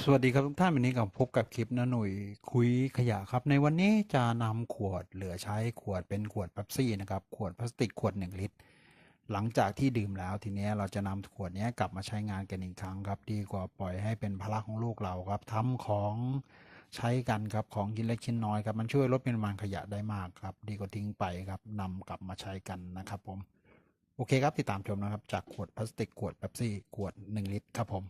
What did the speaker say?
สวัสดีครับทุกท่านวันนี้กับพบกับคลิปนะหนุ่ยคุยขยะครับในวันนี้จะนำขวดเหลือใช้ขวดเป็นขวดเป๊ปซี่นะครับขวดพลาสติกขวด1 ลิตรหลังจากที่ดื่มแล้วทีนี้เราจะนำขวดนี้กลับมาใช้งานกันอีกครั้งครับดีกว่าปล่อยให้เป็นภาระของลูกเราครับทำของใช้กันครับของชิ้นเล็กชิ้นน้อยครับมันช่วยลดปริมาณขยะได้มากครับดีกว่าทิ้งไปครับนำกลับมาใช้กันนะครับผมโอเคครับติดตามชมนะครับจากขวดพลาสติกขวดเป๊ปซี่ขวด1 ลิตรครับผม